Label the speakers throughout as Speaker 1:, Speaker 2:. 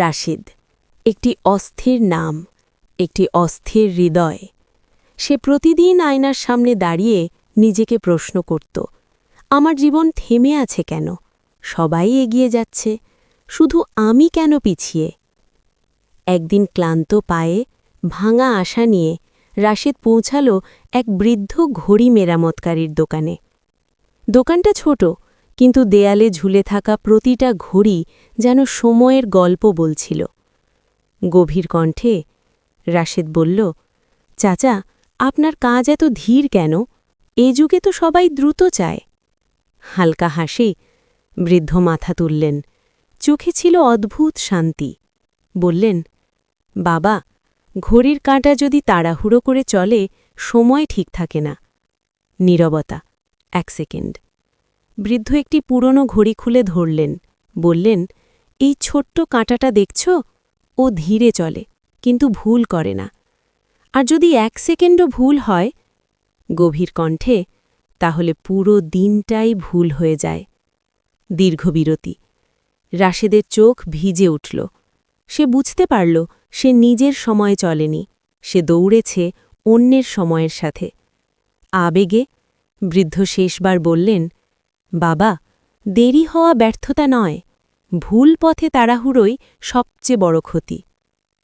Speaker 1: রাশিদ, একটি অস্থির নাম, একটি অস্থির হৃদয়। সে প্রতিদিন আয়নার সামনে দাঁড়িয়ে নিজেকে প্রশ্ন করত, আমার জীবন থেমে আছে কেন? সবাই এগিয়ে যাচ্ছে, শুধু আমি কেন পিছিয়ে? একদিন ক্লান্ত পায়ে, ভাঙা আশা নিয়ে রাশিদ পৌঁছাল এক বৃদ্ধ ঘড়ি মেরামতকারীর দোকানে। দোকানটা ছোট, কিন্তু দেয়ালে ঝুলে থাকা প্রতিটা ঘড়ি যেন সময়ের গল্প বলছিল। গভীর কণ্ঠে রাশেদ বলল, চাচা, আপনার কাজ এত ধীর কেন? এ যুগে তো সবাই দ্রুত চায়। হালকা হাসি, বৃদ্ধ মাথা তুললেন, চোখে ছিল অদ্ভুত শান্তি। বললেন, বাবা, ঘড়ির কাঁটা যদি তাড়াহুড়ো করে চলে, সময় ঠিক থাকে না। নীরবতা, 1 সেকেন্ড। বৃদ্ধ একটি পুরনো ঘড়ি খুলে ধরলেন, বললেন, এই ছোট্ট কাঁটাটা দেখছ? ও ধীরে চলে, কিন্তু ভুল করে না। আর যদি 1 সেকেন্ডও ভুল হয়, গভীর কণ্ঠে, তাহলে পুরো দিনটাই ভুল হয়ে যায়। দীর্ঘ বিরতি। রাশেদের চোখ ভিজে উঠল। সে বুঝতে পারল সে নিজের সময় চলেনি, সে দৌড়েছে অন্যের সময়ের সাথে। আবেগে বৃদ্ধ শেষবার বললেন, বাবা, দেরি হওয়া ব্যর্থতা নয়, ভুল পথে তাড়াহুড়োই সবচেয়ে বড় ক্ষতি।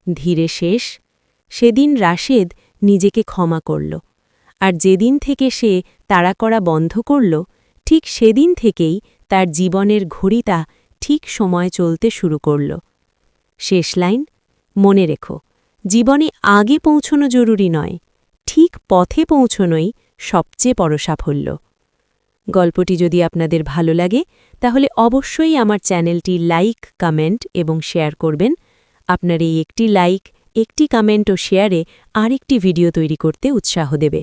Speaker 1: ধীরে শেষ। সেদিন রাশেদ নিজেকে ক্ষমা করল, আর যেদিন থেকে সে তাড়া করা বন্ধ করল, ঠিক সেদিন থেকেই তার জীবনের ঘড়িটা ঠিক সময় চলতে শুরু করল। শেষ লাইন, মনে রেখো, জীবনে আগে পৌঁছনো জরুরি নয়, ঠিক পথে পৌঁছনোই সবচেয়ে বড় সাফল্য। গল্পটি যদি আপনাদের ভালো লাগে, তাহলে অবশ্যই আমার চ্যানেলটি লাইক, কমেন্ট এবং শেয়ার করবেন। আপনার এই একটি লাইক, একটি কমেন্ট ও শেয়ারে আরেকটি ভিডিও তৈরি করতে উৎসাহ দেবে।